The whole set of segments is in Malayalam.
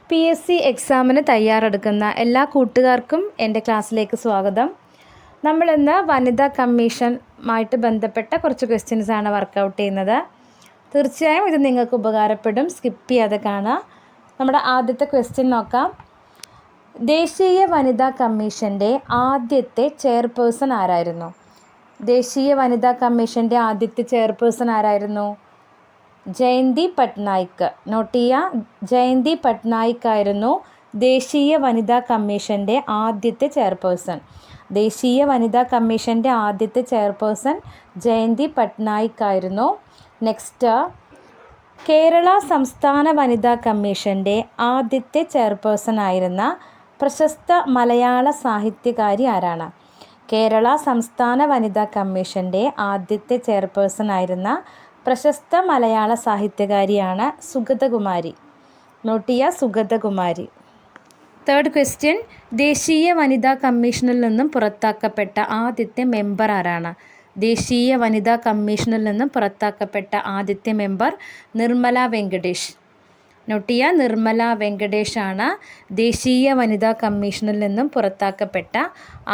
PSC എക്സാമിന് തയ്യാറെടുക്കുന്ന എല്ലാ കൂട്ടുകാർക്കും എൻ്റെ ക്ലാസ്സിലേക്ക് സ്വാഗതം. നമ്മളിന്ന് വനിതാ കമ്മീഷനുമായിട്ട് ബന്ധപ്പെട്ട കുറച്ച് ക്വസ്റ്റ്യൻസാണ് വർക്കൗട്ട് ചെയ്യുന്നത്. തീർച്ചയായും ഇത് നിങ്ങൾക്ക് ഉപകാരപ്പെടും. സ്കിപ്പ് ചെയ്യാതെ കാണാം. നമ്മുടെ ആദ്യത്തെ ക്വസ്റ്റ്യൻ നോക്കാം. ദേശീയ വനിതാ കമ്മീഷൻ്റെ ആദ്യത്തെ ചെയർപേഴ്സൺ ആരായിരുന്നു? ദേശീയ വനിതാ കമ്മീഷൻ്റെ ആദ്യത്തെ ചെയർപേഴ്സൺ ആരായിരുന്നു? ജയന്തി പട്നായിക്. നോട്ട് ചെയ്യുക, ജയന്തി പട്നായിക് ആയിരുന്നു ദേശീയ വനിതാ കമ്മീഷൻ്റെ ആദ്യത്തെ ചെയർപേഴ്സൺ. ദേശീയ വനിതാ കമ്മീഷൻ്റെ ആദ്യത്തെ ചെയർപേഴ്സൺ ജയന്തി പട്നായിക് ആയിരുന്നു. നെക്സ്റ്റ്, കേരള സംസ്ഥാന വനിതാ കമ്മീഷൻ്റെ ആദ്യത്തെ ചെയർപേഴ്സൺ ആയിരുന്ന പ്രശസ്ത മലയാള സാഹിത്യകാരി ആരാണ്? കേരള സംസ്ഥാന വനിതാ കമ്മീഷൻ്റെ ആദ്യത്തെ ചെയർപേഴ്സൺ ആയിരുന്ന പ്രശസ്ത മലയാള സാഹിത്യകാരിയാണ് സുഗതകുമാരി. നോട്ട് ചെയ്യുക, സുഗതകുമാരി. തേർഡ് ക്വസ്റ്റ്യൻ, ദേശീയ വനിതാ കമ്മീഷനിൽ നിന്നും പുറത്താക്കപ്പെട്ട ആദ്യത്തെ മെമ്പർ ആരാണ്? ദേശീയ വനിതാ കമ്മീഷനിൽ നിന്നും പുറത്താക്കപ്പെട്ട ആദ്യത്തെ മെമ്പർ നിർമ്മല വെങ്കടേഷ്. നോട്ട് ചെയ്യുക, നിർമ്മല വെങ്കടേഷ് ആണ് ദേശീയ വനിതാ കമ്മീഷനിൽ നിന്നും പുറത്താക്കപ്പെട്ട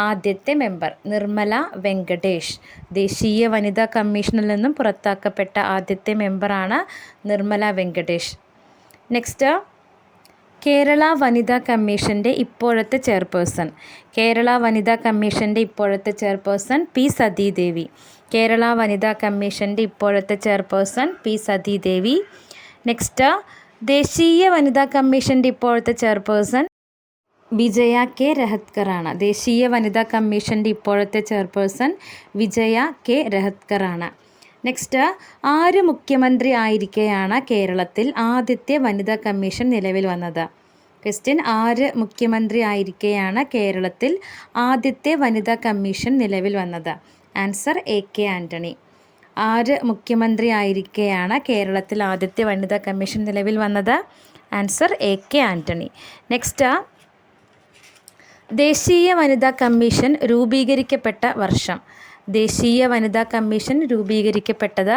ആദ്യത്തെ മെമ്പർ. നിർമ്മല വെങ്കടേഷ് ദേശീയ വനിതാ കമ്മീഷനിൽ നിന്നും പുറത്താക്കപ്പെട്ട ആദ്യത്തെ മെമ്പറാണ് നിർമ്മല വെങ്കടേഷ്. നെക്സ്റ്റ്, കേരള വനിതാ കമ്മീഷൻ്റെ ഇപ്പോഴത്തെ ചെയർപേഴ്സൺ. കേരള വനിതാ കമ്മീഷൻ്റെ ഇപ്പോഴത്തെ ചെയർപേഴ്സൺ പി സതീദേവി. കേരള വനിതാ കമ്മീഷൻ്റെ ഇപ്പോഴത്തെ ചെയർപേഴ്സൺ പി സതീദേവി. നെക്സ്റ്റ്, ദേശീയ വനിതാ കമ്മീഷൻ്റെ ഇപ്പോഴത്തെ ചെയർപേഴ്സൺ വിജയ കെ രഹത്കർ ആണ്. ദേശീയ വനിതാ കമ്മീഷൻ്റെ ഇപ്പോഴത്തെ ചെയർപേഴ്സൺ വിജയ കെ രഹത്കർ ആണ്. നെക്സ്റ്റ്, ആര് മുഖ്യമന്ത്രി ആയിരിക്കെയാണ് കേരളത്തിൽ ആദ്യത്തെ വനിതാ കമ്മീഷൻ നിലവിൽ വന്നത്? ക്വസ്റ്റ്യൻ, ആര് മുഖ്യമന്ത്രി ആയിരിക്കെയാണ് കേരളത്തിൽ ആദ്യത്തെ വനിതാ കമ്മീഷൻ നിലവിൽ വന്നത്? Answer, AK Antony. ആര് മുഖ്യമന്ത്രി ആയിരിക്കെയാണ് കേരളത്തിൽ ആദ്യത്തെ വനിതാ കമ്മീഷൻ നിലവിൽ വന്നത്? Answer, AK Antony. നെക്സ്റ്റ്, ദേശീയ വനിതാ കമ്മീഷൻ രൂപീകരിക്കപ്പെട്ട വർഷം. ദേശീയ വനിതാ കമ്മീഷൻ രൂപീകരിക്കപ്പെട്ടത്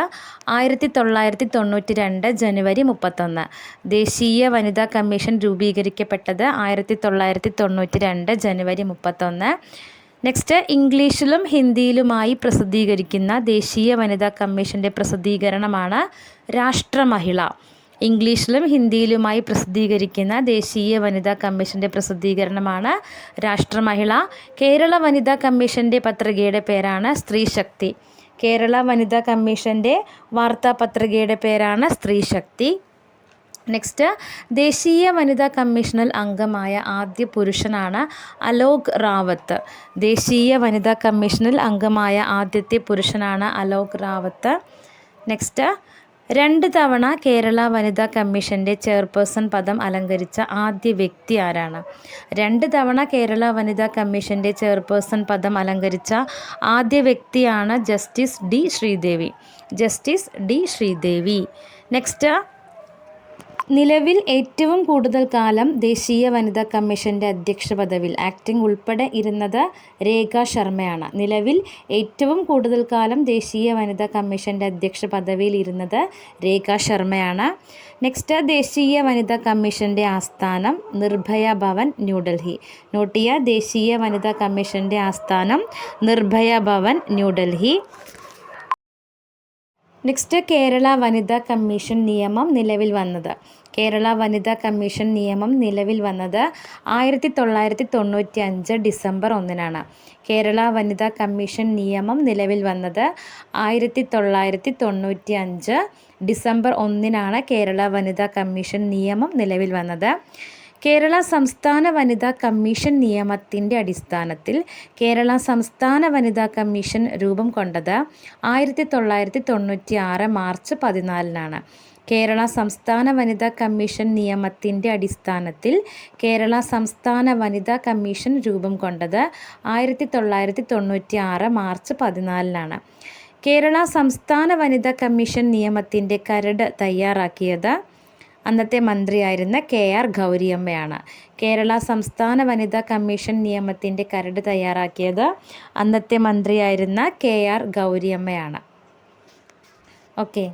1992 ജനുവരി 31. ദേശീയ വനിതാ കമ്മീഷൻ രൂപീകരിക്കപ്പെട്ടത് 1992 ജനുവരി 31. നെക്സ്റ്റ്, ഇംഗ്ലീഷിലും ഹിന്ദിയിലുമായി പ്രസിദ്ധീകരിക്കുന്ന ദേശീയ വനിതാ കമ്മീഷൻ്റെ പ്രസിദ്ധീകരണമാണ് രാഷ്ട്രമഹിള. ഇംഗ്ലീഷിലും ഹിന്ദിയിലുമായി പ്രസിദ്ധീകരിക്കുന്ന ദേശീയ വനിതാ കമ്മീഷൻ്റെ പ്രസിദ്ധീകരണമാണ് രാഷ്ട്രമഹിള. കേരള വനിതാ കമ്മീഷൻ്റെ പത്രികയുടെ പേരാണ് സ്ത്രീശക്തി. കേരള വനിതാ കമ്മീഷൻ്റെ വാർത്താപത്രികയുടെ പേരാണ് സ്ത്രീശക്തി. നെക്സ്റ്റ്, ദേശീയ വനിതാ കമ്മീഷനിൽ അംഗമായ ആദ്യ പുരുഷനാണ് അലോക് റാവത്ത്. ദേശീയ വനിതാ കമ്മീഷനിൽ അംഗമായ ആദ്യത്തെ പുരുഷനാണ് അലോക് റാവത്ത്. നെക്സ്റ്റ്, 2 തവണ കേരള വനിതാ കമ്മീഷൻ്റെ ചെയർപേഴ്സൺ പദം അലങ്കരിച്ച ആദ്യ വ്യക്തി ആരാണ്? 2 തവണ കേരള വനിതാ കമ്മീഷൻ്റെ ചെയർപേഴ്സൺ പദം അലങ്കരിച്ച ആദ്യ വ്യക്തിയാണ് justice D Sreedevi. Justice D Sreedevi. Next, നിലവിൽ ഏറ്റവും കൂടുതൽ കാലം ദേശീയ വനിതാ കമ്മീഷൻ്റെ അധ്യക്ഷ പദവിയിൽ ആക്ടിംഗ് ഉൾപ്പെടെ ഇരുന്നത് രേഖ ശർമ്മയാണ്. നിലവിൽ ഏറ്റവും കൂടുതൽ കാലം ദേശീയ വനിതാ കമ്മീഷൻ്റെ അധ്യക്ഷ പദവിയിൽ ഇരുന്നത് രേഖ ശർമ്മയാണ്. നെക്സ്റ്റ്, ദേശീയ വനിതാ കമ്മീഷൻ്റെ ആസ്ഥാനം നിർഭയ ഭവൻ, ന്യൂഡൽഹി. നോട്ട് ചെയ്യുക, ദേശീയ വനിതാ കമ്മീഷൻ്റെ ആസ്ഥാനം നിർഭയ ഭവൻ, ന്യൂഡൽഹി. നെക്സ്റ്റ്, കേരള വനിതാ കമ്മീഷൻ നിയമം നിലവിൽ വന്നത്. കേരള വനിതാ കമ്മീഷൻ നിയമം നിലവിൽ വന്നത് 1995 ഡിസംബർ 1. കേരള വനിതാ കമ്മീഷൻ നിയമം നിലവിൽ വന്നത് 1995 ഡിസംബർ 1 കേരള വനിതാ കമ്മീഷൻ നിയമം നിലവിൽ വന്നത്. കേരള സംസ്ഥാന വനിതാ കമ്മീഷൻ നിയമത്തിൻ്റെ അടിസ്ഥാനത്തിൽ കേരള സംസ്ഥാന വനിതാ കമ്മീഷൻ രൂപം കൊണ്ടത് 1996 മാർച്ച് 14. കേരള സംസ്ഥാന വനിതാ കമ്മീഷൻ നിയമത്തിൻ്റെ അടിസ്ഥാനത്തിൽ കേരള സംസ്ഥാന വനിതാ കമ്മീഷൻ രൂപം കൊണ്ടത് 1996 മാർച്ച് 14. കേരള സംസ്ഥാന വനിതാ കമ്മീഷൻ നിയമത്തിൻ്റെ കരട് തയ്യാറാക്കിയത് അന്നത്തെ മന്ത്രിയായിരുന്ന KR ഗൗരിയമ്മയാണ്. കേരള സംസ്ഥാന വനിതാ കമ്മീഷൻ നിയമത്തിൻ്റെ കരട് തയ്യാറാക്കിയത് അന്നത്തെ മന്ത്രിയായിരുന്ന KR ഗൗരിയമ്മയാണ്. ഓക്കെ.